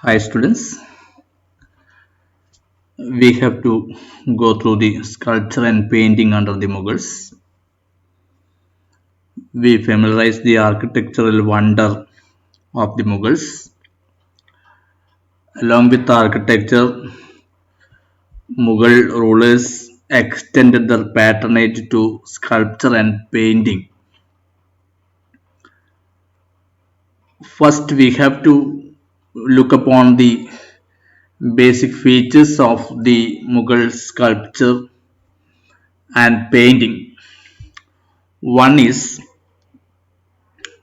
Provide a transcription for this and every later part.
Hi students, we have to go through the sculpture and painting under the Mughals. We familiarize the architectural wonder of the Mughals. Along with the architecture, Mughal rulers extended their patronage to sculpture and painting. First, we have to look upon the basic features of the Mughal sculpture and painting. One is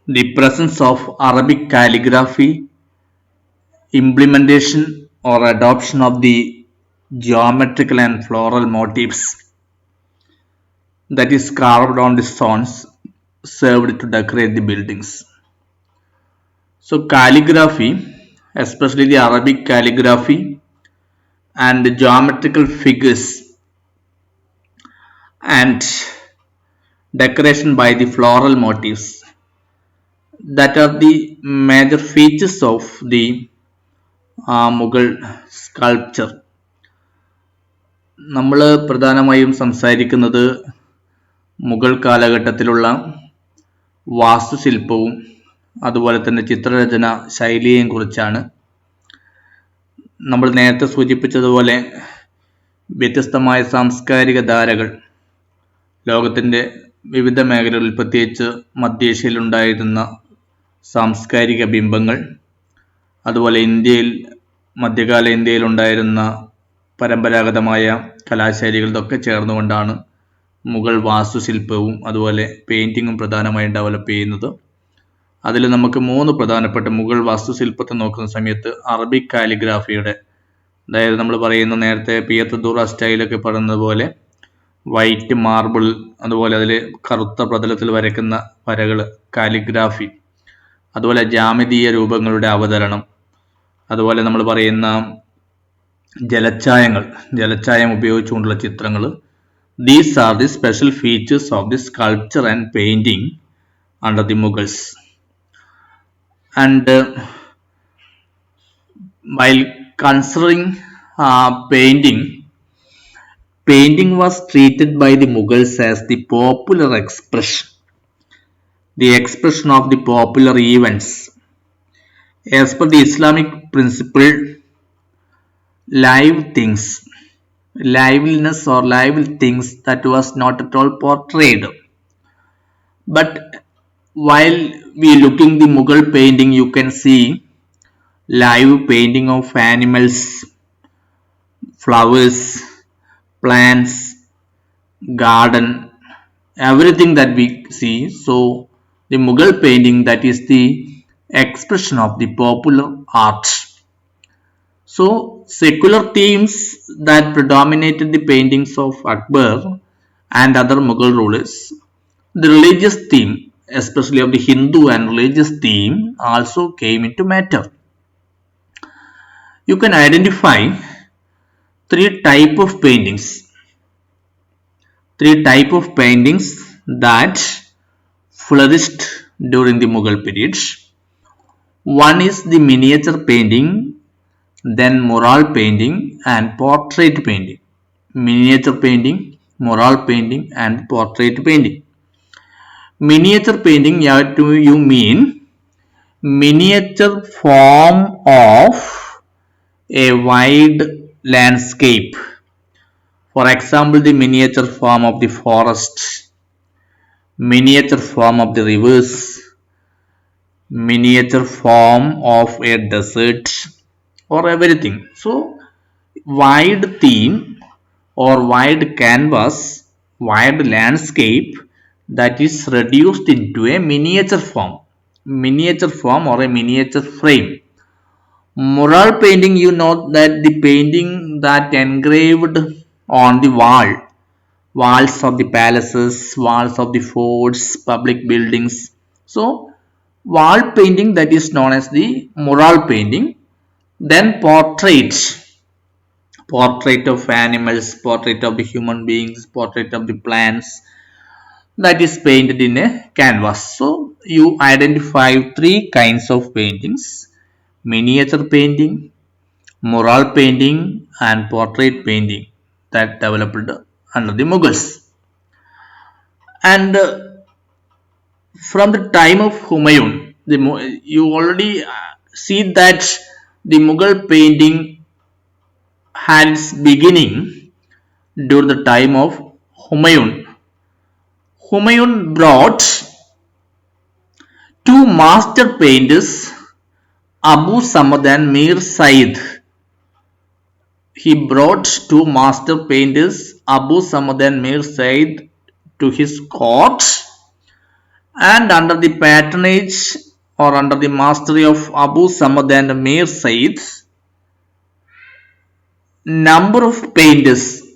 the presence of Arabic calligraphy, implementation or adoption of the geometrical and floral motifs that is carved on the stones served to decorate the buildings. So, calligraphy, especially the Arabic calligraphy and the geometrical figures and decoration by the floral motifs, that are the major features of the Mughal sculpture. നമ്മൾ പ്രധാനമായും സംസാരിക്കുന്നത് മുഗൾ കാലഘട്ടത്തിലുള്ള വാസ്തുശില്പവും അതുപോലെ തന്നെ ചിത്രരചന ശൈലിയെയും കുറിച്ചാണ്. നമ്മൾ നേരത്തെ സൂചിപ്പിച്ചതുപോലെ വ്യത്യസ്തമായ സാംസ്കാരിക ധാരകൾ ലോകത്തിൻ്റെ വിവിധ മേഖലകളിൽ, പ്രത്യേകിച്ച് മധ്യേഷ്യയിൽ ഉണ്ടായിരുന്ന സാംസ്കാരിക ബിംബങ്ങൾ, അതുപോലെ മധ്യകാല ഇന്ത്യയിൽ ഉണ്ടായിരുന്ന പരമ്പരാഗതമായ കലാശൈലികൾ, ഇതൊക്കെ ചേർന്നുകൊണ്ടാണ് മുഗൾ വാസ്തുശില്പവും അതുപോലെ പെയിൻറ്റിങ്ങും പ്രധാനമായും ഡെവലപ്പ് ചെയ്യുന്നത്. അതിൽ നമുക്ക് 3 പ്രധാനപ്പെട്ട മുഗൾ വാസ്തുശില്പത്തെ നോക്കുന്ന സമയത്ത് അറബിക് കാലിഗ്രാഫിയുടെ, അതായത് നമ്മൾ പറയുന്ന നേരത്തെ പിയത്തദൂറ സ്റ്റൈലൊക്കെ പറയുന്നത് പോലെ വൈറ്റ് മാർബിൾ, അതുപോലെ അതിൽ കറുത്ത പ്രതലത്തിൽ വരയ്ക്കുന്ന വരകൾ, കാലിഗ്രാഫി, അതുപോലെ ജാമിതീയ രൂപങ്ങളുടെ അവതരണം, അതുപോലെ നമ്മൾ പറയുന്ന ജലച്ചായം ഉപയോഗിച്ചുകൊണ്ടുള്ള ചിത്രങ്ങൾ. These are the special features of the sculpture and painting under the Mughals. And while considering painting was treated by the Mughals as the popular expression, the expression of the popular events. As per the Islamic principle, liveliness or live things that was not at all portrayed. But while we looking the Mughal painting, you can see live painting of animals, flowers, plants, garden, everything that we see. So the Mughal painting, that is the expression of the popular art. So secular themes that predominated the paintings of Akbar and other Mughal rulers. The religious theme, especially of the Hindu and religious theme, also came into matter. You can identify 3 types of paintings. 3 types of paintings that flourished during the Mughal periods. One is the miniature painting, then mural painting and portrait painting. Miniature painting, mural painting and portrait painting. Miniature painting, you mean miniature form of a wide landscape. For example, the miniature form of the forest, miniature form of the rivers, miniature form of a desert, or everything. So wide theme or wide canvas, wide landscape that is reduced into a miniature form or a miniature frame. Mural painting, you know that the painting that engraved on the walls of the palaces, walls of the forts, public buildings. So wall painting, that is known as the mural painting. Then portrait of animals, portrait of the human beings, portrait of the plants, that is painted in a canvas. So you identify 3 kinds of paintings: miniature painting, mural painting, and portrait painting that developed under the Mughals. And from the time of Humayun, you already see that the Mughal painting had its beginning during the time of Humayun. Humayun brought two master painters, Abu Samad and Mir Said. He brought two master painters, Abu Samad and Mir Said, to his court, and under the patronage or under the mastery of Abu Samad and Mir Said, number of painters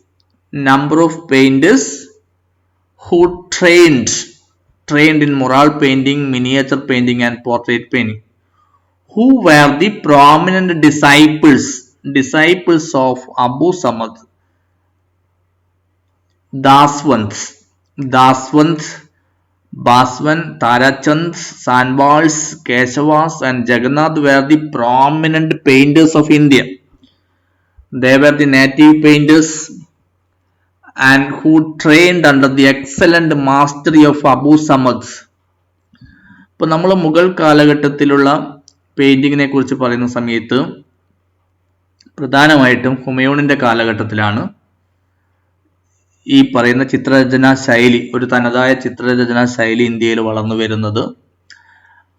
who trained in mural painting, miniature painting, and portrait painting, who were the prominent disciples of Abu Samad. Daswant, Baswan, Tarachand, Sanwals, Keshavas, and Jagannath were the prominent painters of India. They were the native painters and who trained under the excellent mastery of Abu Samad. ഇപ്പോൾ നമ്മൾ മുഗൾ കാലഘട്ടത്തിലുള്ള പെയിന്റിങ്ങിനെ കുറിച്ച് പറയുന്ന സമയത്ത് പ്രധാനമായിട്ടും ഹുമയൂണിന്റെ കാലഘട്ടത്തിലാണ് ഈ പറയുന്ന ചിത്രരചനാ ശൈലി, ഒരു തനതായ ചിത്രരചനാ ശൈലി ഇന്ത്യയിൽ വളർന്നു വരുന്നത്.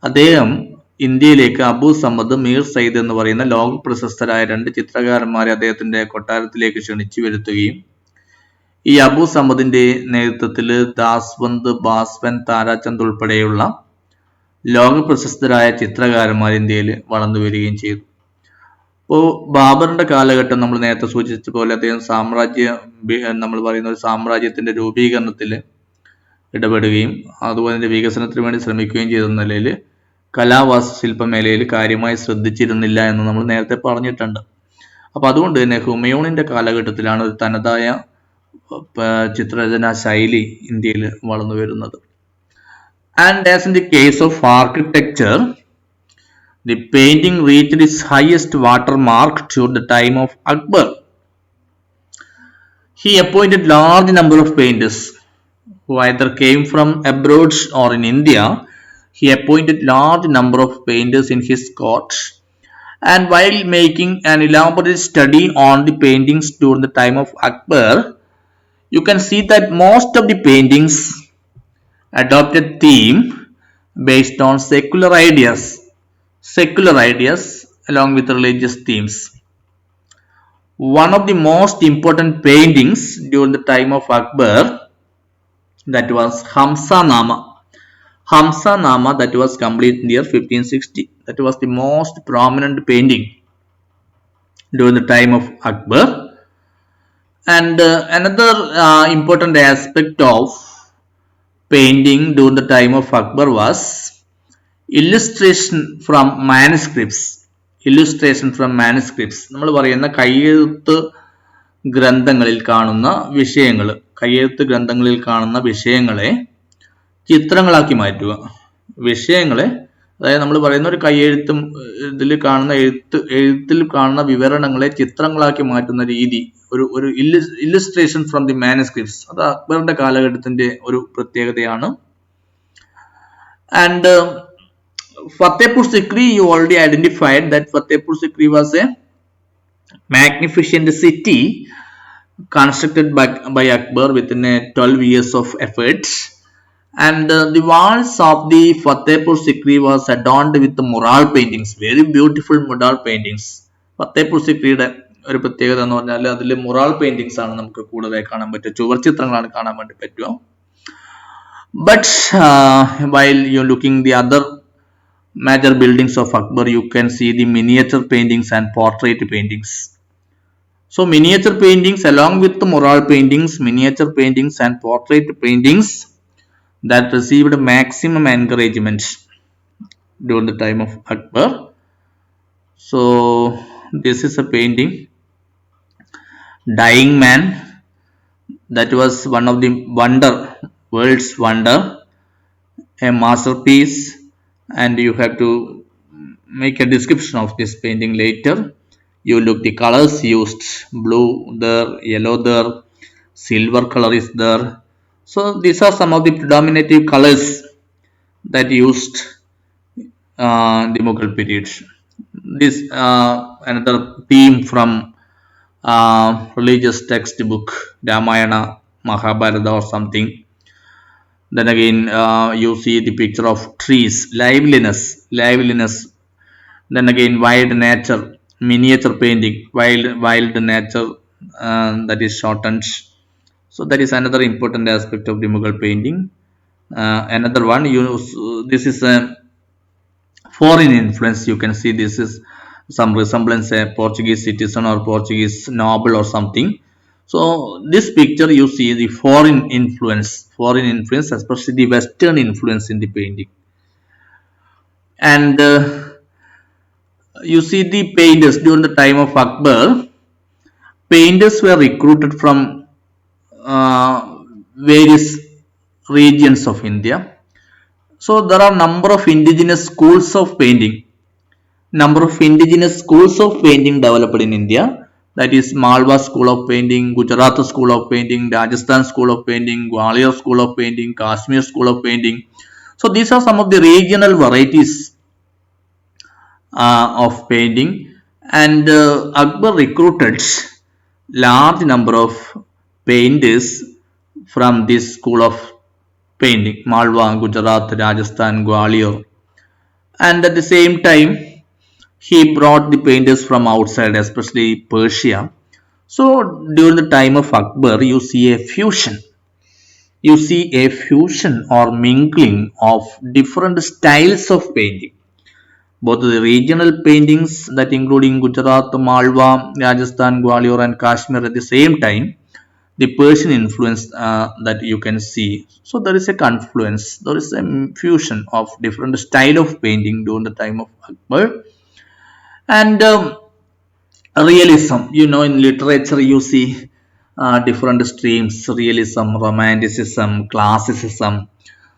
അദ്ദേഹം ഇന്ത്യയിലേക്ക് അബു സമദ്, മീർ സയ്യിദ് എന്ന് പറയുന്ന ലോക പ്രശസ്തരായ രണ്ട് ചിത്രകാരന്മാരെ അദ്ദേഹത്തിന്റെ കൊട്ടാരത്തിലേക്ക് ക്ഷണിച്ചു വരുത്തുകയും ഈ അബു സമദിന്റെ നേതൃത്വത്തിൽ ദാസ്വന്ത്, ബാസ്വൻ, താരാചന്ദ് ഉൾപ്പെടെയുള്ള ലോക പ്രശസ്തരായ ചിത്രകാരന്മാർ ഇന്ത്യയിൽ വളർന്നു വരികയും ചെയ്തു. ഇപ്പോൾ ബാബറിന്റെ കാലഘട്ടം നമ്മൾ നേരത്തെ സൂചിപ്പിച്ച പോലെ അദ്ദേഹം നമ്മൾ പറയുന്ന ഒരു സാമ്രാജ്യത്തിന്റെ രൂപീകരണത്തിൽ ഇടപെടുകയും അതുപോലെ തന്നെ വികസനത്തിന് വേണ്ടി ശ്രമിക്കുകയും ചെയ്ത നിലയിൽ കലാവാസ്തുശില്പമേഖലയിൽ കാര്യമായി ശ്രദ്ധിച്ചിരുന്നില്ല എന്ന് നമ്മൾ നേരത്തെ പറഞ്ഞിട്ടുണ്ട്. അപ്പൊ അതുകൊണ്ട് തന്നെ ഹുമയൂണിന്റെ കാലഘട്ടത്തിലാണ് ഒരു തനതായ ചിത്രരചനാ ശൈലി ഇന്ത്യയിൽ വളർന്നു വരുന്നത്. And as in the case of architecture, the painting reached its highest watermark during the time of Akbar. He appointed large number of painters who either came from abroad or in India. He appointed large number of painters in his court, and while making an elaborate study on the paintings during the time of Akbar, you can see that most of the paintings adopted theme based on secular ideas along with religious themes. One of the most important paintings during the time of Akbar, that was Hamsa Nama, that was completed in the year 1560. That was the most prominent painting during the time of Akbar. And another important aspect of painting during the time of Akbar was illustration from manuscripts. നമ്മൾ പറയുന്ന കയ്യെഴുത്ത് ഗ്രന്ഥങ്ങളിൽ കാണുന്ന വിഷയങ്ങളെ ചിത്രങ്ങളാക്കി മാറ്റുക. അതായത് നമ്മൾ പറയുന്ന ഒരു കയ്യെഴുത്തും എഴുത്തിൽ കാണുന്ന വിവരണങ്ങളെ ചിത്രങ്ങളാക്കി മാറ്റുന്ന രീതി, ഒരു ഇല്ലുസ്ട്രേഷൻ ഫ്രം ദി മാനുസ്ക്രിപ്റ്റ്സ്, അത് അക്ബറിന്റെ കാലഘട്ടത്തിന്റെ ഒരു പ്രത്യേകതയാണ്. And Fatehpur Sikri, you already identified that Fatehpur Sikri was a magnificent city constructed by Akbar within 12 years of effort. And the walls of the Fatehpur Sikri was adorned with the mural paintings, very beautiful mural paintings. Fatehpur Sikriയുടെ ഒരു പ്രത്യേകത എന്ന് പറഞ്ഞാൽ അതിൽ മുറാൾ paintings ആണ് നമുക്ക് കൂടുതലായി കാണാൻ പറ്റുക, ചുവർ ചിത്രങ്ങളാണ് കാണാൻ വേണ്ടി പറ്റുക. But while you're looking the other major buildings of Akbar, you can see the miniature paintings and portrait paintings. So miniature paintings along with the mural paintings, miniature paintings and portrait paintings that received maximum encouragement during the time of Akbar. So this is a painting, Dying Man, that was one of the world's wonder, a masterpiece, and you have to make a description of this painting later. You look the colors used, blue there, yellow there, silver color is there. So these are some of the predominative colors that used the Mughal period. This another theme from religious textbook Ramayana, Mahabharata or something. Then again, you see the picture of trees, liveliness. Then again, wild nature, miniature painting, wild nature that is shortened. So that is another important aspect of the Mughal painting. Another one, this is a foreign influence. You can see this is some resemblance a Portuguese citizen or Portuguese noble or something. So this picture you see the foreign influence, especially the Western influence in the painting. And you see the painters during the time of Akbar. Painters were recruited from various regions of India. So there are number of indigenous schools of painting. Number of indigenous schools of painting developed in India. That is Malwa School of Painting, Gujarat School of Painting, Rajasthan School of Painting, Gwalior School of Painting, Kashmir School of Painting. So these are some of the regional varieties of painting, and Akbar recruited large number of painters from this school of painting, Malwa, Gujarat, Rajasthan, Gwalior, and at the same time he brought the painters from outside, especially Persia. So during the time of Akbar, you see a fusion. You see a fusion or mingling of different styles of painting. Both the regional paintings that including Gujarat, Malwa, Rajasthan, Gwalior and Kashmir at the same time, the Persian influence that you can see. So there is a confluence, there is a fusion of different style of painting during the time of Akbar. And realism, in literature you see different streams: realism, romanticism, classicism.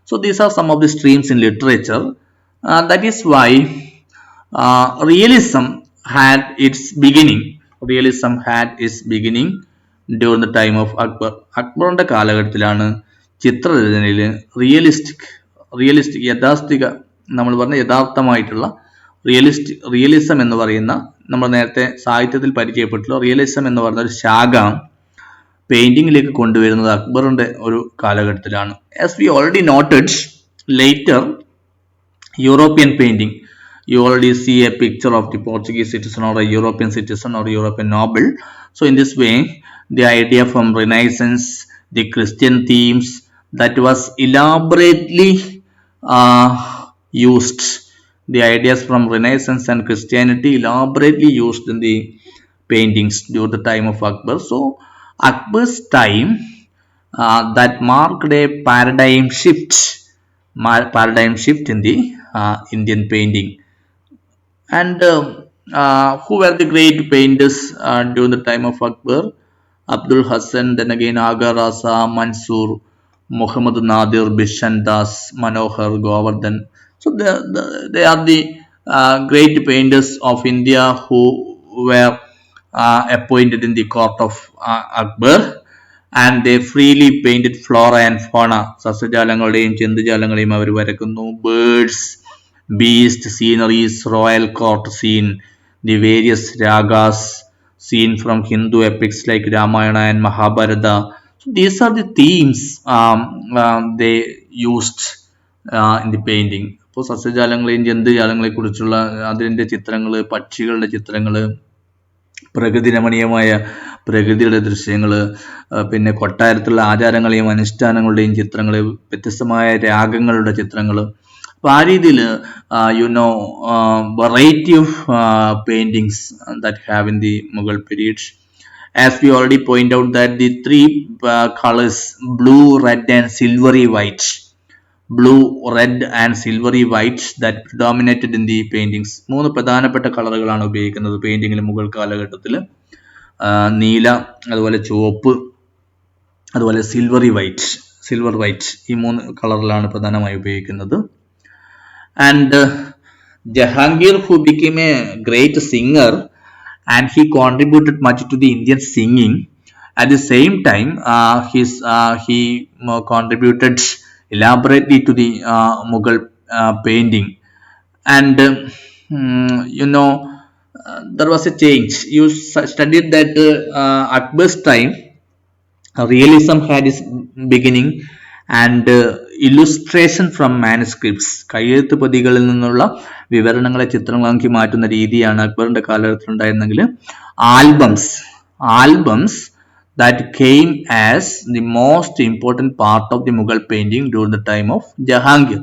So these are some of the streams in literature. That is why realism had its beginning. During the time of Akbar. അക്ബറിന്റെ കാലഘട്ടത്തിലാണ് ചിത്രരചനയിൽ realistic യഥാസ്ഥിക, നമ്മൾ പറഞ്ഞ യഥാർത്ഥമായിട്ടുള്ള realism എന്ന് പറയുന്ന, നമ്മൾ നേരത്തെ സാഹിത്യത്തിൽ പരിചയപ്പെട്ടുള്ള റിയലിസം എന്ന് പറയുന്ന ഒരു ശാഖ പെയിന്റിങ്ങിലേക്ക് കൊണ്ടുവരുന്നത് അക്ബറിന്റെ ഒരു കാലഘട്ടത്തിലാണ്. As we already noted, later European painting, you already see a picture of the Portuguese citizen or a European citizen or European noble. So in this way, the idea from Renaissance, the Christian themes that was elaborately used, the ideas from Renaissance and Christianity elaborately used in the paintings during the time of Akbar. So Akbar's time that marked a paradigm shift in the Indian painting. And who were the great painters during the time of Akbar? Abdul Hassan, then again Aga Rasa, Mansoor, Muhammad Nadir, Bishan Das, Manohar, Govardhan. So they are the great painters of India who were appointed in the court of Akbar, and they freely painted flora and fauna. സസ്യജാലങ്ങളുടെയും ജന്തുജാലങ്ങളെയും അവർ വരക്കുന്നു. Birds, beast, sceneries, royal court scene, the various ragas seen from Hindu epics like Ramayana and Mahabharata. So these are the themes they used in the painting. അപ്പോൾ സസ്യജാലങ്ങളെയും ജന്തുജാലങ്ങളെ കുറിച്ചുള്ള അതിൻ്റെ ചിത്രങ്ങൾ, പക്ഷികളുടെ ചിത്രങ്ങൾ, പ്രകൃതി രമണീയമായ പ്രകൃതിയുടെ ദൃശ്യങ്ങൾ, പിന്നെ കൊട്ടാരത്തിലുള്ള ആചാരങ്ങളെയും അനുഷ്ഠാനങ്ങളുടെയും ചിത്രങ്ങൾ, വ്യത്യസ്തമായ രാഗങ്ങളുടെ ചിത്രങ്ങൾ. അപ്പോൾ ആ രീതിയിൽ variety of paintings that have in the Mughal period. As we already point out that the three colors, blue, red and silvery white, that predominated in the paintings. മൂന്ന് പ്രധാനപ്പെട്ട കളറുകളാണ് ഉപയോഗിക്കുന്നത് പെയിന്റിങ്ങിൽ മുഗൾ കാലഘട്ടത്തിൽ. നീല, അതുപോലെ ചുവപ്പ്, അതുപോലെ സിൽവർ വൈറ്റ്, ഈ മൂന്ന് കളറിലാണ് പ്രധാനമായി ഉപയോഗിക്കുന്നത്. And Jahangir, who became a great singer, and he contributed much to the Indian singing. At the same time, he contributed elaborately to the Mughal painting, and there was a change. You studied that Akbar's time, realism had its beginning, and illustration from manuscripts, കയ്യെഴുത്ത് പ്രതികളിൽ നിന്നുള്ള വിവരണങ്ങളെ ചിത്രങ്ങളാക്കി മാറ്റുന്ന രീതിയാണ് അക്ബറിന്റെ കാലഘട്ടത്തിൽ ഉണ്ടായിരുന്നെങ്കിൽ albums that came as the most important part of the Mughal painting during the time of Jahangir.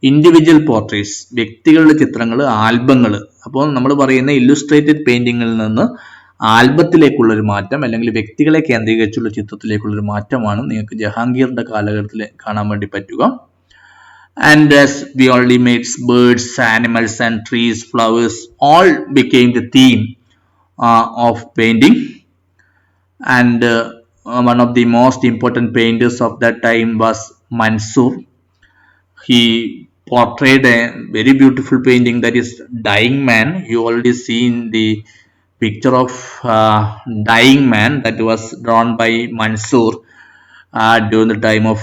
Individual portraits, വ്യക്തികളുടെ ചിത്രങ്ങൾ, ആൽബങ്ങൾ. അപ്പോൾ നമ്മൾ പറയുന്ന ഇല്ലുസ്ട്രേറ്റഡ് പെയിന്റിങ്ങിൽ നിന്ന് ആൽബത്തിലേക്കുള്ള ഒരു മാറ്റം, അല്ലെങ്കിൽ വ്യക്തികളെ കേന്ദ്രീകരിച്ചുള്ള ചിത്രത്തിലേക്കുള്ള ഒരു മാറ്റമാണ് നിങ്ങൾക്ക് ജഹാംഗീറിന്റെ കാലഘട്ടത്തിൽ കാണാൻ വേണ്ടി പറ്റുക. And as we already made, birds, animals and trees, flowers all became the theme of painting. And one of the most important painters of that time was Mansoor. He portrayed a very beautiful painting, that is Dying Man. You already seen the picture of Dying Man that was drawn by Mansoor during the time of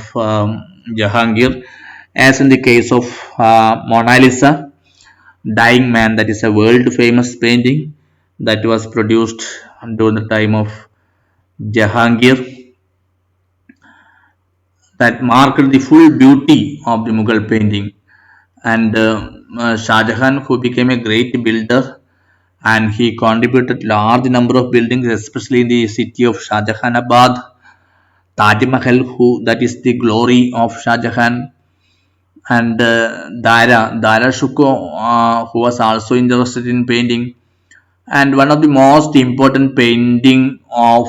Jahangir. As in the case of Mona Lisa, Dying Man, that is a world famous painting that was produced during the time of Jahangir, that marked the full beauty of the Mughal painting. And Shah Jahan, who became a great builder, and he contributed large number of buildings, especially in the city of Shah Jahanabad. Taj Mahal, that is the glory of Shah Jahan, and Dara Shukro, who was also interested in painting. And one of the most important painting of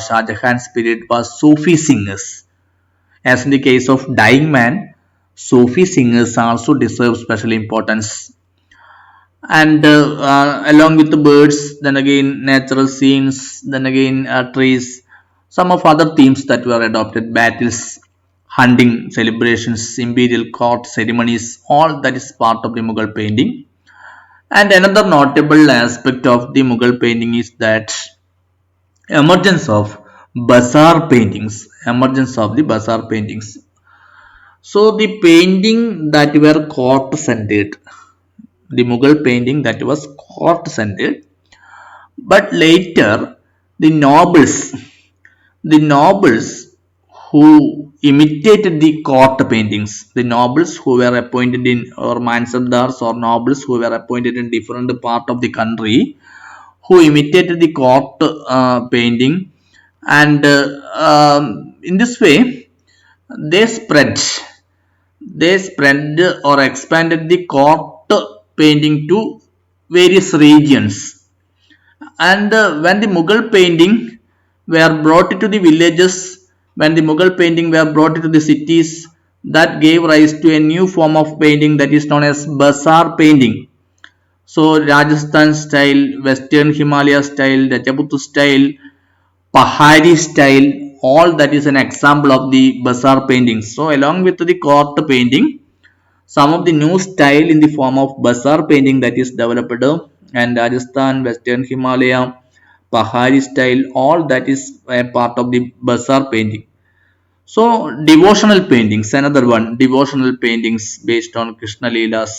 Shah Jahan's period was Sufi singers. As in the case of Dying Man, Sufi singers also deserve special importance. And along with the birds, then again natural scenes, then again trees, some of other themes that were adopted: battles, hunting, celebrations, imperial court ceremonies, all that is part of the Mughal painting. And another notable aspect of the Mughal painting is that emergence of bazaar paintings. So the painting that were court centered, the Mughal painting that was court centered, but later the nobles who imitated the court paintings, the nobles who were appointed in, or mansabdars, or nobles who were appointed in different part of the country, who imitated the court painting, and in this way they spread or expanded the court painting to various regions. And when the Mughal painting were brought to the villages, when the Mughal painting were brought to the cities, that gave rise to a new form of painting that is known as bazaar painting. So Rajasthan style, Western Himalaya style, Rajput style, Pahari style, all that is an example of the bazaar painting. So along with the court painting, some of the new style in the form of bazaar painting that is developed, and Rajasthan, Western Himalaya, Pahari style, all that is a part of the bazaar painting. So devotional paintings, another one, devotional paintings based on Krishna Leelas,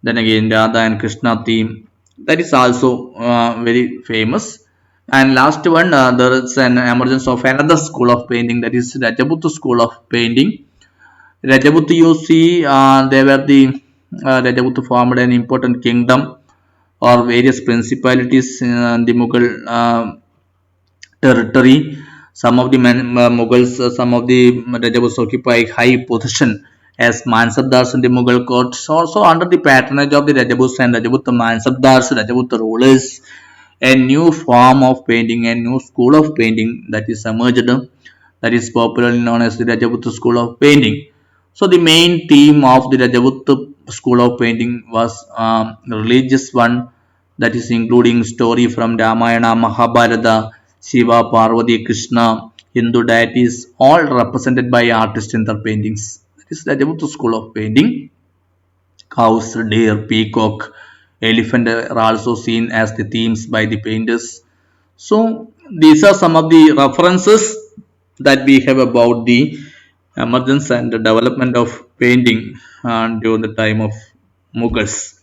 then again Radha and Krishna theme, that is also very famous. And last one, there is an emergence of another school of painting, that is Rajput school of painting. Rajput, you see, they were the Rajput formed an important kingdom or various principalities in the Mughal territory. Some of the Mughals, some of the Rajputs occupy high position as Mansabdars in the Mughal court. Also under the patronage of the Rajputs and Rajput Mansabdars, Rajput rulers, a new form of painting, a new school of painting that is emerged, that is popularly known as the Rajput school of painting. So the main theme of the Rajput school of painting was religious one, that is including story from Ramayana, Mahabharata, Shiva, Parvati, Krishna, Hindu deities, all represented by artists in their paintings. That is Rajput school of painting. Cows, deer, peacock, elephant are also seen as the themes by the painters. So these are some of the references that we have about the emergence and the development of painting during the time of Mughals.